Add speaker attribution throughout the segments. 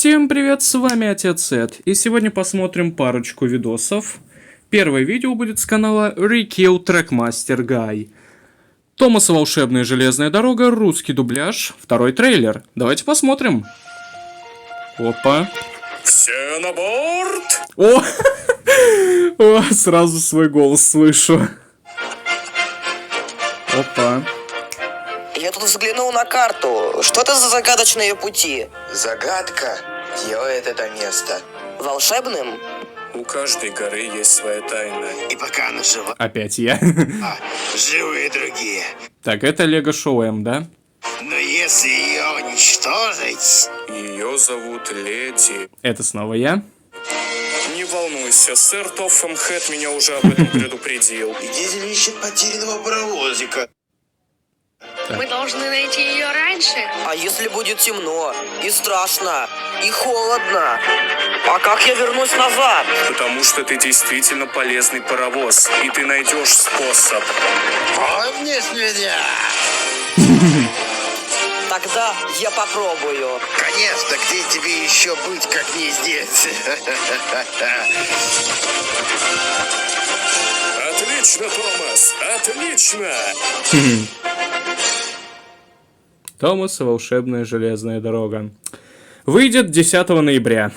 Speaker 1: Всем привет, с вами Отец Эд, и сегодня посмотрим парочку видосов. Первое видео будет с канала Реакция Trackmaster Guy. Томаса «Волшебная железная дорога», русский дубляж, второй трейлер. Давайте посмотрим. Опа.
Speaker 2: Все на борт!
Speaker 1: О, О, сразу свой голос слышу. Опа.
Speaker 3: Я тут взглянул на карту. Что это за загадочные пути?
Speaker 4: Загадка делает это место
Speaker 3: Волшебным?
Speaker 2: У каждой горы есть своя тайна.
Speaker 4: и пока она жива,
Speaker 1: Опять я.
Speaker 4: живы и другие.
Speaker 1: Так, это Лего Шоу М, да?
Speaker 4: Но если ее уничтожить...
Speaker 2: Ее зовут Леди.
Speaker 1: Это снова я.
Speaker 2: Не волнуйся, сэр Тоффем Хэт меня уже об этом предупредил.
Speaker 4: И Дизель ищет потерянного паровозика.
Speaker 5: Мы должны найти ее раньше.
Speaker 3: А если будет темно, и страшно, и холодно? А как я вернусь назад?
Speaker 2: Потому что ты действительно полезный паровоз, и ты найдешь способ.
Speaker 4: Помнишь меня?
Speaker 3: Тогда я попробую.
Speaker 4: Конечно, где тебе еще быть, как не здесь?
Speaker 2: Отлично, Томас, отлично!
Speaker 1: Томас и «Волшебная железная дорога». Выйдет 10 ноября.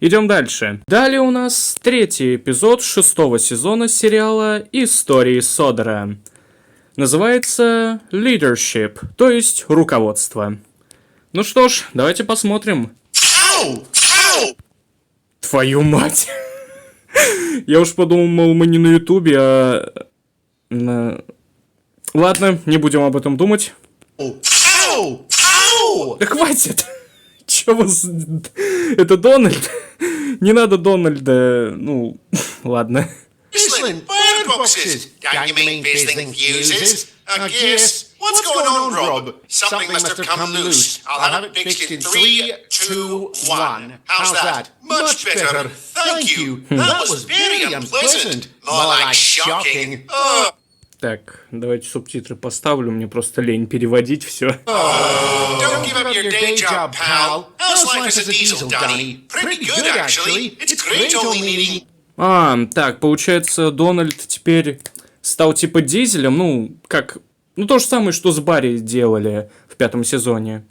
Speaker 1: Идем дальше. Далее у нас третий эпизод 6-го сезона сериала «Истории Содера». Называется «Leadership», то есть «Руководство». Ну что ж, давайте посмотрим. Твою мать! Я уж подумал, мы не на ютубе, а... Ладно, не будем об этом думать. Да хватит! Чё вас... Это Дональд? Не надо Дональда... Ну, ладно.
Speaker 6: Excellent bird boxes. Don't you mean fizzling fuses? Yes. What's going on, Rob? Something must have come loose. I'll have it fixed in 3, 2, 1. How's that? Much better. Thank you. That was very unpleasant. More like shocking.
Speaker 1: Так, давайте субтитры поставлю, мне просто лень переводить все.
Speaker 6: Don't give up your day job, pal. How's life as a diesel, Dunny? Pretty good, actually. It's great only needing...
Speaker 1: Так, получается, Дональд теперь стал типа дизелем, ну, как... Ну, то же самое, что с Барри делали в 5-м сезоне.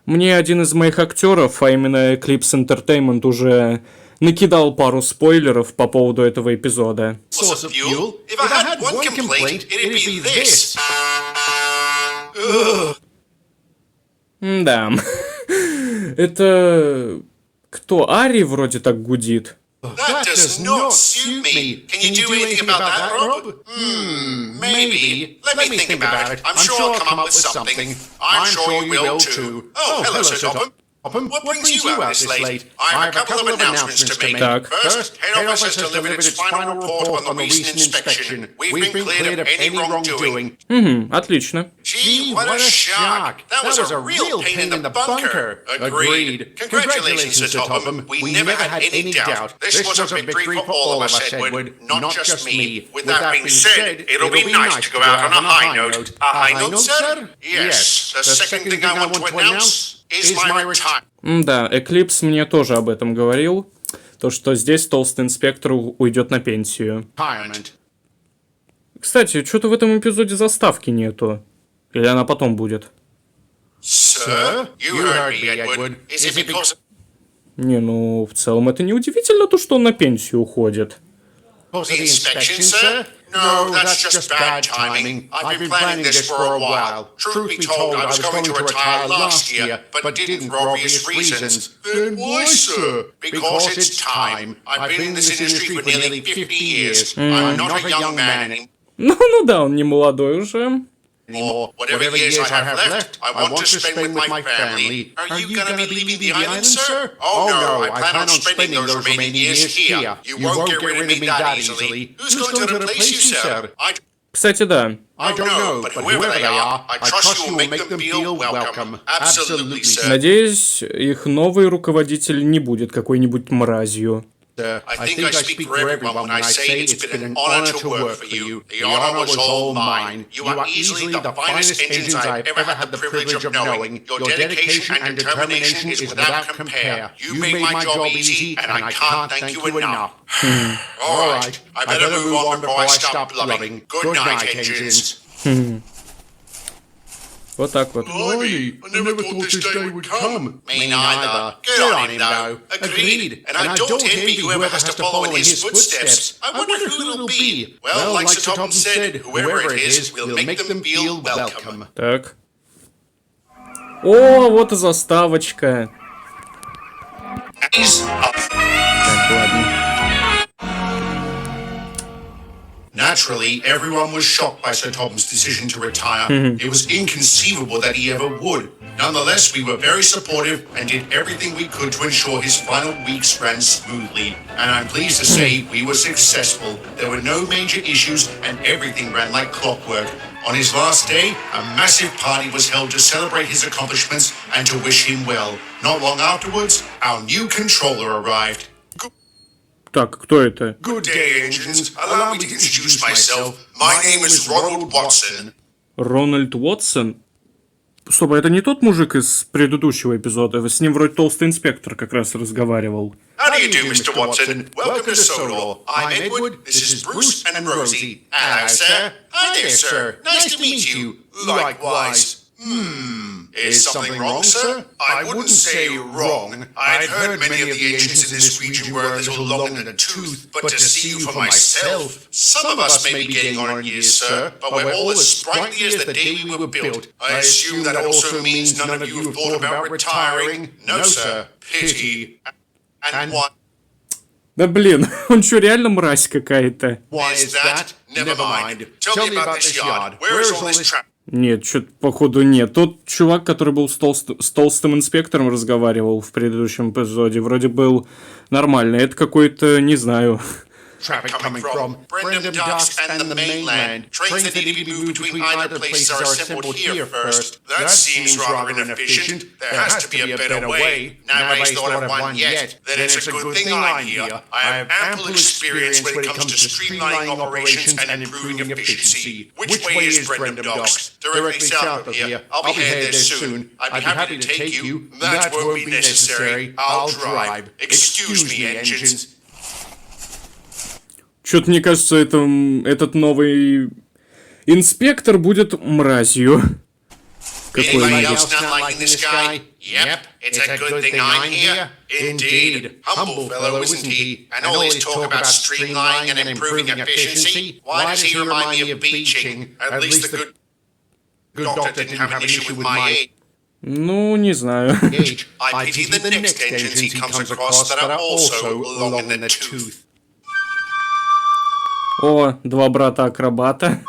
Speaker 1: Мне один из моих актеров, а именно Eclipse Entertainment, уже накидал пару спойлеров по поводу этого эпизода.
Speaker 6: Source of fuel. If I had one complaint, it'd be this.
Speaker 1: Да. Это... Кто? Ари вроде так гудит.
Speaker 6: That does not suit me. Can you do anything about that, Rob? Maybe. Let me think about it. I'm sure I'll come up with something. I'm sure you will too. Oh, hello, Sir Topham. What brings you out this late? I have a couple of announcements to make. First, Head Office has delivered its final report on the recent inspection. We've been cleared of any wrongdoing.
Speaker 1: Отлично.
Speaker 6: Gee, what a shock! That was a real pain in the bunker. Agreed. Congratulations, Sir Topham. We never had any doubt. This was a victory for all of us, Edward, not just me. With that being said, it'll be nice to go out on a high note. A high note, sir? Yes. The second thing I want to announce is my retirement.
Speaker 1: Да, Eclipse мне тоже об этом говорил. То, что здесь толстый инспектор уйдет на пенсию. Кстати, что-то в этом эпизоде заставки нету. Или она потом будет?
Speaker 6: Sir? You heard me, Edward. Is it because...
Speaker 1: Не, ну, в целом это не удивительно, то, что он на пенсию уходит.
Speaker 6: The inspection, sir? No, that's just bad timing. I've been planning this for a while. Truth be told, I was going to retire last year, but didn't for obvious reasons. Then why, sir? Because it's time. I've been in this industry for nearly 50 years. I'm not a young man anymore.
Speaker 1: Ну да, он не молодой уже.
Speaker 6: Whatever years I have left, I want to spend with my family. Are you going to be leaving the island, sir? Oh no, I plan on spending those remaining years here. You won't get rid of me that easily. Who's going to replace you, sir?
Speaker 1: Кстати, да.
Speaker 6: I don't know, but whoever they are, I trust you will make them feel welcome. Absolutely, sir.
Speaker 1: Надеюсь, их новый руководитель не будет какой-нибудь мразью.
Speaker 6: I think I speak for everyone when I say it's been an honor to work for you. The honor was all mine. You are easily the finest engines I've ever had the privilege of knowing. Your dedication and determination is without compare. You made my job easy, and I can't thank you enough. All right, I better move on before I stop blubbing. Good night, engines.
Speaker 1: Вот так вот.
Speaker 6: Blimey, I never thought this day would come. Me neither. Good on him, though. Agreed. And I don't envy whoever has to follow in his footsteps. I wonder who it'll be. Well, like Sir Tom said, whoever it is, we'll make them feel welcome.
Speaker 1: Так. О, вот и заставочка. Так, ладно.
Speaker 6: Naturally, everyone was shocked by Sir Tom's decision to retire. It was inconceivable that he ever would. Nonetheless, we were very supportive and did everything we could to ensure his final weeks ran smoothly. And I'm pleased to say we were successful. There were no major issues and everything ran like clockwork. On his last day, a massive party was held to celebrate his accomplishments and to wish him well. Not long afterwards, our new controller arrived.
Speaker 1: Так, кто это?
Speaker 6: Good day, engines. Allow me to introduce myself. My name is Ronald Watson.
Speaker 1: Рональд Уотсон? Стоп, а это не тот мужик из предыдущего эпизода? С ним вроде толстый инспектор как раз разговаривал.
Speaker 6: How do you do, Mr. Watson? Welcome to Sodor. I'm Edward, this is Bruce and Rosie. Hello, sir. Hi there, sir. Nice to meet you. Likewise. Is something wrong, sir? I wouldn't say wrong. I'd heard many of the ancients in this region were a little long in the tooth, but to see you for myself, some of us may be getting on in years, sir, but we're all as sprightly as the day we were built. I assume that also means none of you have thought about retiring? No, sir. Pity. And what?
Speaker 1: Да блин, он что, реально мразь какая-то?
Speaker 6: Why is that? Never mind. Tell me about this yard. Where is all this traffic?
Speaker 1: Нет, что-то походу нет. Тот чувак, который был с толстым инспектором разговаривал в предыдущем эпизоде, вроде был нормальный. Это какой-то, не знаю...
Speaker 6: Traffic coming from Brendam Docks and the mainland. Trains that need to be moved between either places are assembled here first. That seems rather inefficient. There has to be a better way. Nobody's thought of one yet. Then it's a good thing I'm here. I have ample experience when it comes to streamlining operations and improving efficiency. Which way is Brendam Docks? Directly south of here. I'll be headed there soon. I'd be happy to take you. That won't be necessary. I'll drive. Excuse me, engines.
Speaker 1: Что-то мне кажется, этот новый инспектор будет мразью.
Speaker 6: Anybody else not liking this guy? Yep, it's a good thing I'm here. Indeed. Humble fellow, isn't he? And all his talk about streamlining and improving efficiency. Why does he remind me of Beeching? At least the good doctor didn't have an issue with my age.
Speaker 1: Ну, не знаю.
Speaker 6: I pity the next engines he comes across that are also long in the tooth.
Speaker 1: О, два брата-акробата.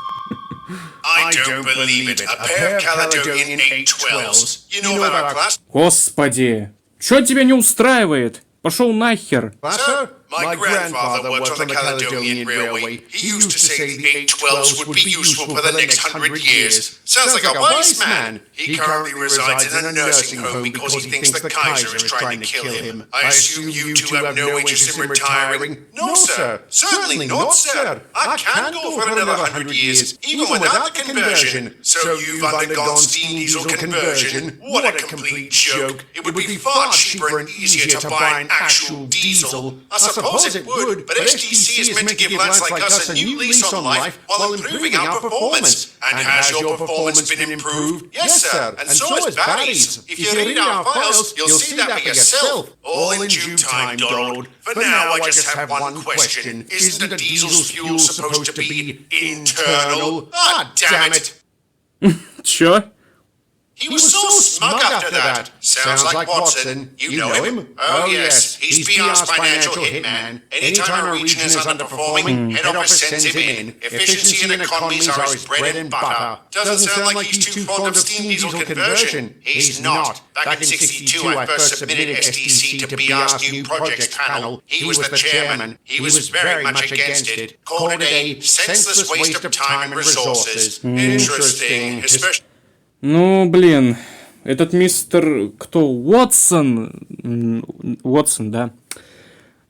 Speaker 6: I don't believe it. A pair of Caledonian 812s. You know about our class?
Speaker 1: Господи, что тебя не устраивает? Пошел нахер.
Speaker 6: Sir, my grandfather worked on the Caledonian Railway. He used to say the 812s would be useful for the next 100 years. Sounds like a wise man. He currently resides in a nursing home because he thinks the Kaiser is trying to kill him. I assume you two have no interest in retiring? No, sir. Certainly not, sir. I can go for another 100 years, even without the conversion. So you've undergone steam diesel conversion? What a complete joke. It would be far cheaper and easier to buy an actual diesel. I suppose it would, but SDC is meant to give lads like us a new lease on life while improving our performance. And has your performance been improved? Yes, sir, and so has Barry's. If you read our files, you'll see that for yourself. All in due time, Donald. For now, I just have one question. Isn't the diesel's fuel supposed to be internal? Ah, damn it!
Speaker 1: Чё?
Speaker 6: He was so smug after that. Sounds like Watson. You know him? Oh, yes. He's PR's financial hitman. Anytime a region is underperforming, head office sends him in. Efficiency and economies are his bread and butter. Doesn't sound like he's too fond of steam diesel conversion. He's not. Back in '62, I first submitted SDC to PR's new projects panel. He was the chairman. He was very much against it. Called it a senseless waste of time and resources. Interesting, especially...
Speaker 1: Ну, блин, этот мистер... Кто? Уотсон? Уотсон, да.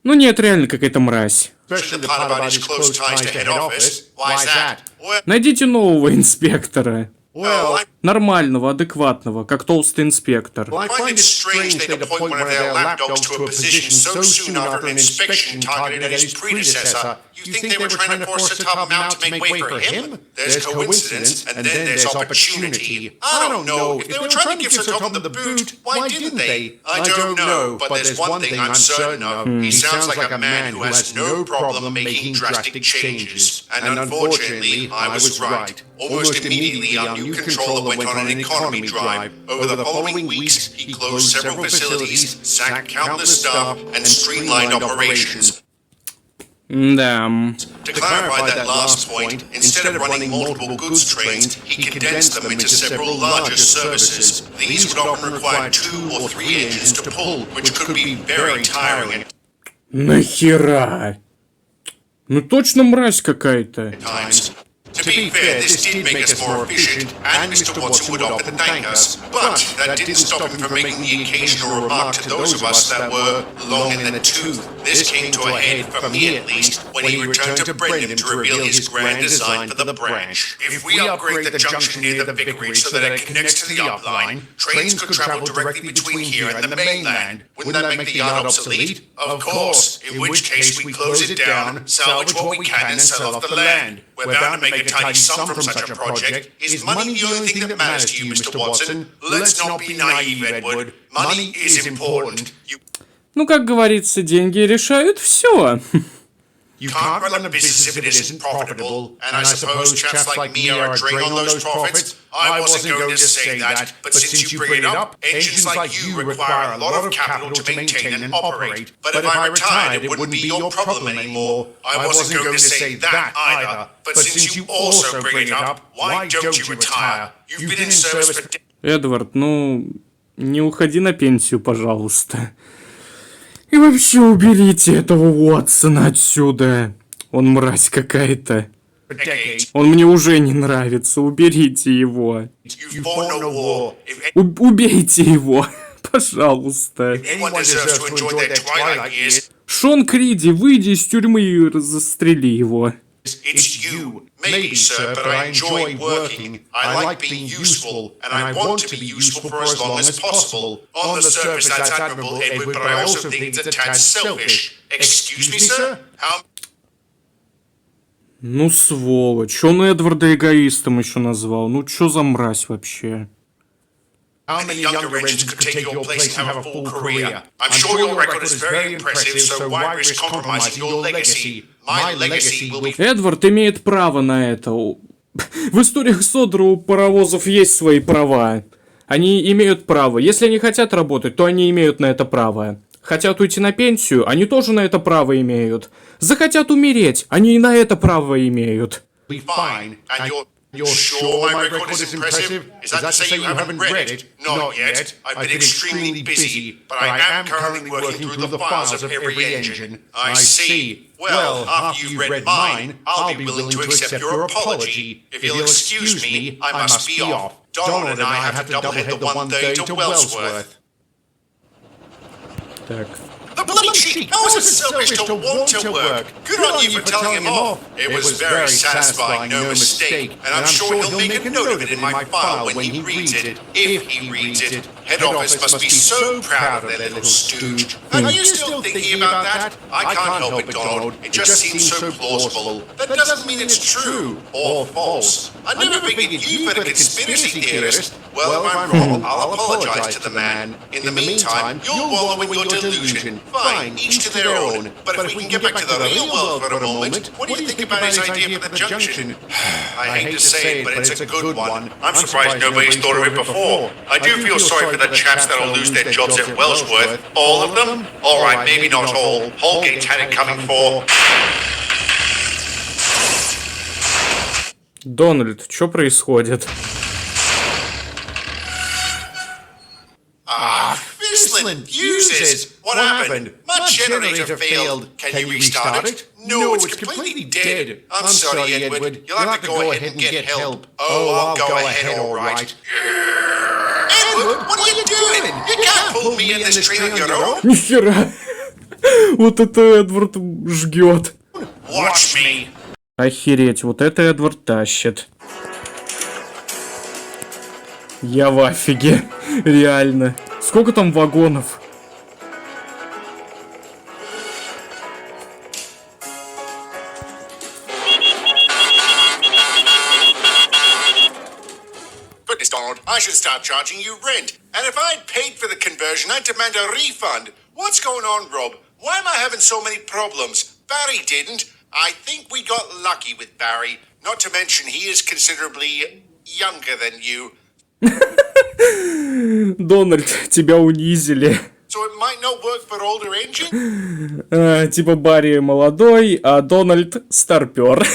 Speaker 1: Ну нет, реально какая-то мразь.
Speaker 6: Especially the part about his close ties to head office. Why is that?
Speaker 1: Найдите нового инспектора.
Speaker 6: Well,
Speaker 1: Нормального, адекватного, как толстый инспектор.
Speaker 6: I find it strange they'd appoint one of their lapdogs to a position so soon after an inspection targeted at his predecessor. You think they were trying to force the top out to make way for him? There's coincidence, and then there's opportunity. I don't know. If they were trying to give Sir Topham the boot, why didn't they? I don't know, but there's one thing I'm certain of. He sounds like a man who has no problem making drastic changes. And unfortunately, I was right. Almost immediately, our new controller went on an economy drive. Over the following weeks, he closed several facilities, sacked countless staff, and streamlined operations.
Speaker 1: Да.
Speaker 6: To clarify that last point, instead of running multiple goods trains, he condensed them into several larger services. These would often require 2 or 3 engines to pull, which could be very tiring at
Speaker 1: Нахера? Ну точно мразь какая-то.
Speaker 6: times. To be fair, this did make us more efficient, and Mr. Watson would often thank us. But that didn't stop him from making the occasional remark to those of us that were long in the tooth. This came to a head, for me at least, when he returned to Brendan to reveal his grand design for the branch. If we upgrade the junction near the vicarage so that it connects to the upline, trains could travel directly between here and the mainland. Wouldn't that make the yard obsolete? Of course, in which case we close it down, salvage what we can, and sell off the land. We're bound to make a tidy sum from such a project. Is money the only thing that matters to you, Mr. Watson? Let's not be naive, Edward. Money is important.
Speaker 1: Ну, как говорится, деньги решают все.
Speaker 6: You can't run a business if it isn't profitable, and I suppose chaps like me are a drain on those profits. I wasn't going to say that, but since you bring it up, engines like you require a lot of capital to maintain and operate. But if I retired, it wouldn't be your problem anymore. I wasn't going to say that either, but since you also bring it up, why don't you retire? You've been in service for...
Speaker 1: Эдвард, ну, не уходи на пенсию, пожалуйста. И вообще уберите этого Уотсона отсюда. Он мразь какая-то. Он мне уже не нравится. Уберите его. Убейте его. Пожалуйста. Шон Криди, выйди из тюрьмы и застрели его.
Speaker 6: It's you. Maybe, sir, but I enjoy working. I like being useful, and I want to be useful for as long as possible. On the surface, that's admirable, Edward, but I also think it's a tad selfish. Excuse me, sir? How...
Speaker 1: Ну, сволочь. Он Эдварда эгоистом еще назвал. Ну, чё за мразь вообще?
Speaker 6: How many younger engines could take your place and have a full career? I'm sure your record is very impressive, so why risk compromising your legacy? My legacy will be...
Speaker 1: Эдвард имеет право на это. В историях Содора у паровозов есть свои права. Они имеют право. Если они хотят работать, то они имеют на это право. Хотят уйти на пенсию, они тоже на это право имеют. Захотят умереть, они и на это право имеют.
Speaker 6: You're sure my record is impressive? Is that to say you haven't read it? Not yet. I've been extremely busy, but I am currently working through the files of every engine. I see. Well, after you've read mine, I'll be willing to accept your apology. If you'll excuse me, I must be off. Donald and I have to doublehead the one day to Wellsworth.
Speaker 1: Так.
Speaker 6: The bloody cheek! How is it selfish to want to work? Good on you for telling him off. It was very satisfying, no mistake. And I'm sure he'll make a note of it in my file when he reads it. If he reads it. Head office must be so proud of their little stooge. Are you still thinking about that? I can't help it, Donald. It just seems so plausible. That doesn't mean it's true or false. I've never figured you for the conspiracy theorist. Well, if I'm wrong, I'll apologize to the man. In the meantime, you'll wallow in your delusion. Fine, each to their own. But if we can get back to the real world for a moment, what do you think about his idea for the junction? I hate to say it, but it's a good one. I'm surprised nobody's thought of it before. I do feel sorry for the chaps that'll lose their jobs at Wellsworth. All of them? Alright, maybe not all. Holgate's had it coming for...
Speaker 1: Дональд, что происходит?
Speaker 6: Fizzling fuses! What happened? My generator failed. Can you restart it? No, it's completely dead. I'm sorry, Edward. You'll have to go ahead and get help. Oh, I'll go ahead, all right. Edward, what are you doing? You can't pull me in this train on your own.
Speaker 1: Нихера! Вот это Эдвард жгет.
Speaker 6: Watch me.
Speaker 1: Охереть, вот это Эдвард тащит. Я в афиге. Реально. Сколько там вагонов?
Speaker 6: Goodness, Donald, I should start charging you rent. And if I'd paid for the conversion, I'd demand a refund. What's going on, Rob? Why am I having so many problems? Barry didn't. I think we got lucky with Barry. Not to mention he is considerably younger than you.
Speaker 1: Дональд, тебя унизили.
Speaker 6: So it might not work for older engine?
Speaker 1: Типа Барри молодой, а Дональд старпер.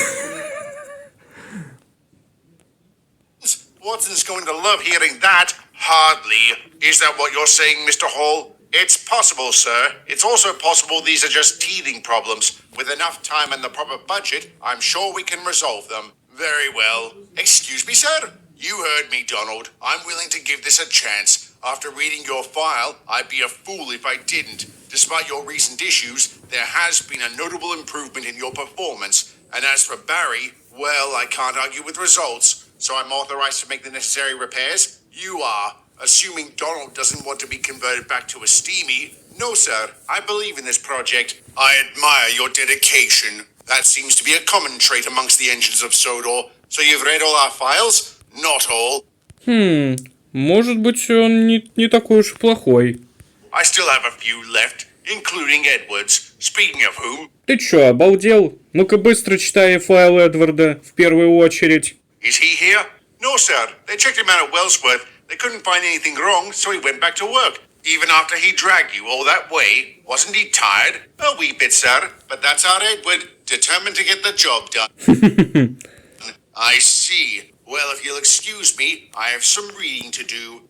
Speaker 6: Watson's going to love hearing that. Hardly. Is that what you're saying, Mr. Hall? It's possible, sir. It's also possible these are just teething problems. With enough time and the proper budget, I'm sure we can resolve them. Very well. Excuse me, sir? You heard me, Donald. I'm willing to give this a chance. After reading your file, I'd be a fool if I didn't. Despite your recent issues, there has been a notable improvement in your performance. And as for Barry, well, I can't argue with results. So I'm authorized to make the necessary repairs? You are. Assuming Donald doesn't want to be converted back to a steamy. No, sir. I believe in this project. I admire your dedication. That seems to be a common trait amongst the engines of Sodor. So you've read all our files? Not all.
Speaker 1: Может быть, он не такой уж плохой.
Speaker 6: I still have a few left, including Edward's. Speaking of whom,
Speaker 1: Ты чё, обалдел? Ну-ка быстро читай файл Эдварда, в первую очередь.
Speaker 6: is he here? No, sir. They checked him out at Wellsworth. They couldn't find anything wrong, so he went back to work. Even after he dragged you all that way, wasn't he tired? A wee bit, sir. But that's our Edward, determined to get the job done. I see. Well, if you'll excuse me, I have some reading to do.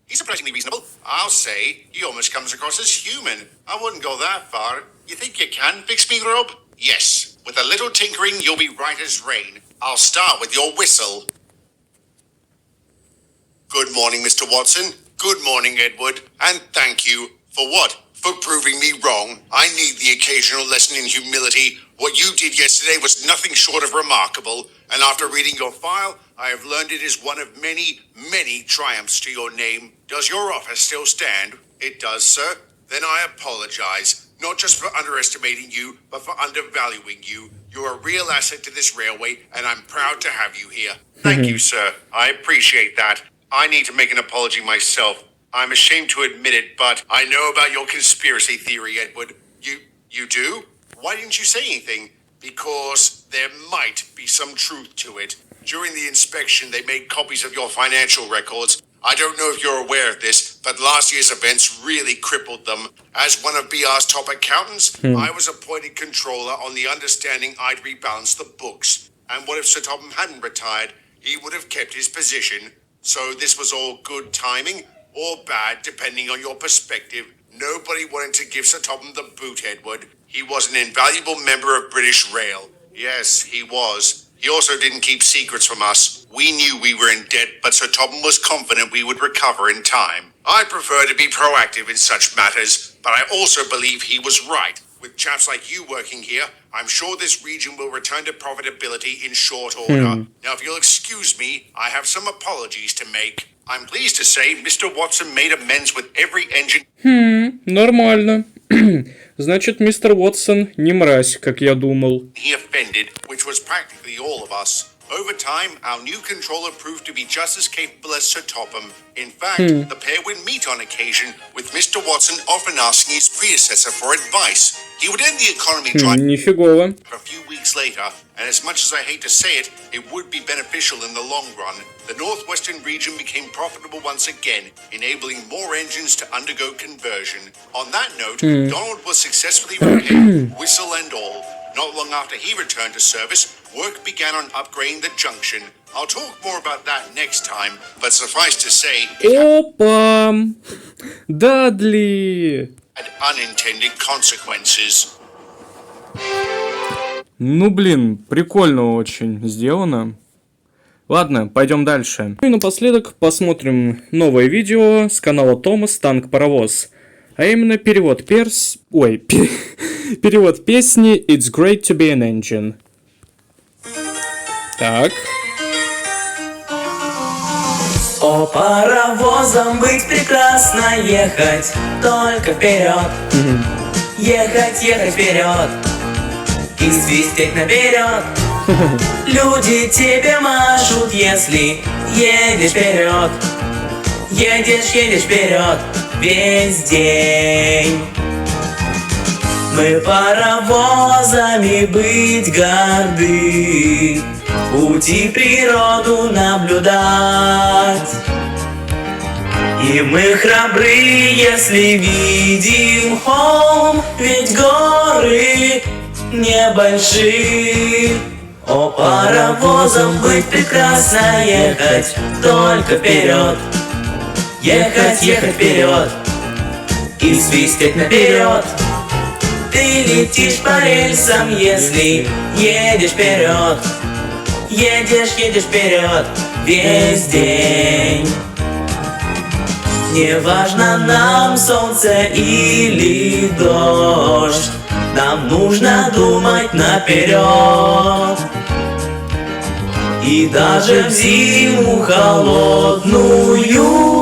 Speaker 6: He's surprisingly reasonable. I'll say he almost comes across as human. I wouldn't go that far. You think you can fix me, Rob? Yes. With a little tinkering, you'll be right as rain. I'll start with your whistle. Good morning, Mr. Watson. Good morning, Edward. And thank you. For what? For proving me wrong. I need the occasional lesson in humility. What you did yesterday was nothing short of remarkable. And after reading your file, I have learned it is one of many, many triumphs to your name. Does your offer still stand? It does, sir. Then I apologize. Not just for underestimating you, but for undervaluing you. You're a real asset to this railway, and I'm proud to have you here. Thank you, sir. I appreciate that. I need to make an apology myself. I'm ashamed to admit it, but I know about your conspiracy theory, Edward. You do? Why didn't you say anything? Because there might be some truth to it. During the inspection, they made copies of your financial records. I don't know if you're aware of this, but last year's events really crippled them. As one of BR's top accountants, I was appointed controller on the understanding I'd rebalance the books. And what if Sir Topham hadn't retired? He would have kept his position. So this was all good timing, or bad, depending on your perspective. Nobody wanted to give Sir Topham the boot, Edward. He was an invaluable member of British Rail. Yes, he was. He also didn't keep secrets from us. We knew we were in debt, but Sir Topham was confident we would recover in time. I prefer to be proactive in such matters, but I also believe he was right. With chaps like you working here, I'm sure this region will return to profitability in short order. Now, if you'll excuse me, I have some apologies to make. I'm pleased to say Mr. Watson made amends with every engine.
Speaker 1: Нормально. Значит, мистер Уотсон не мразь, как я думал.
Speaker 6: He offended, which was practically all of us. Over time, our new controller proved to be just as capable as Sir Topham. In fact, the pair would meet on occasion, with Mr. Watson often asking his predecessor for advice. He would end the economy drive
Speaker 1: Нифигово.
Speaker 6: a few weeks later, and as much as I hate to say it, it would be beneficial in the long run. The northwestern region became profitable once again, enabling more engines to undergo conversion. On that note, Donald was successfully repaired, whistle and all. Not long after he returned to service, work began on upgrading the junction. I'll talk more about that next time, but suffice to say, it
Speaker 1: Опа! Дадли!
Speaker 6: had unintended consequences.
Speaker 1: Ну, блин, прикольно очень сделано. Ладно, пойдем дальше. Ну и напоследок посмотрим новое видео с канала Томас Танк Паровоз. А именно перевод перевод песни It's Great to be an Engine. Так.
Speaker 7: О, паровозом быть прекрасно, ехать только вперед. Ехать, ехать вперед и свистеть наперед. Люди тебе машут, если едешь вперед. Едешь, едешь вперед весь день. Мы паровозами быть горды, пути природу наблюдать. И мы храбры, если видим холм, ведь горы небольшие. О, паровозом быть прекрасно, ехать только вперед. Ехать, ехать вперед и свистеть наперед. Ты летишь по рельсам, если едешь вперед. Едешь, едешь вперед весь день. Неважно нам солнце или дождь, нам нужно думать наперед. И даже в зиму холодную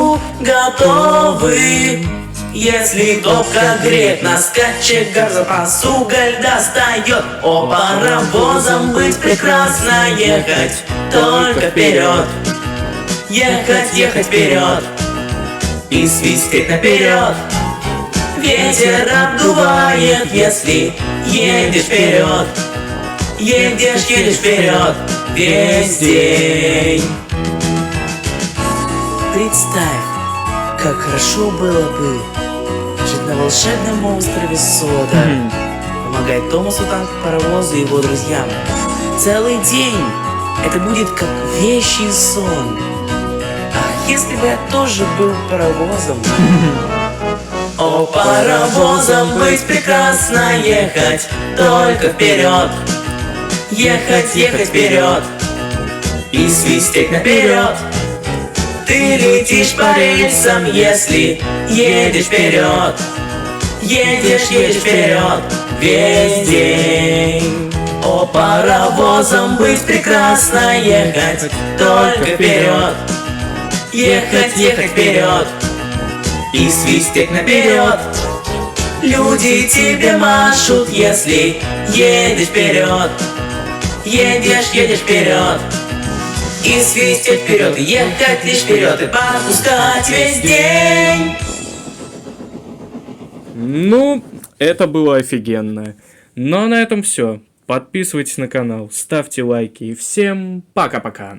Speaker 7: готовы, если топка греет нас, кочегар запас уголь достает. О, паровозом быть прекрасно, ехать только вперед. Ехать, ехать вперед и свистеть наперед. Ветер обдувает, если едешь вперед. Едешь, едешь вперед весь день. Представь, как хорошо было бы жить на волшебном острове Сода, помогать Томасу паровозу и его друзьям. Целый день это будет как вещий сон. Ах, если бы я тоже был паровозом. О, паровозом быть прекрасно, ехать только вперед. Ехать, ехать вперед и свистеть наперед. Ты летишь по рельсам, если едешь вперед. Едешь, едешь вперед весь день. О, паровозом быть прекрасно, ехать только вперед. Ехать, ехать вперед и свистеть наперед. Люди тебе машут, если едешь вперед. Едешь, едешь вперед и свистеть вперед, ехать лишь вперед и пропускать весь день.
Speaker 1: Ну, это было офигенно. Ну а на этом все. Подписывайтесь на канал, ставьте лайки и всем пока-пока.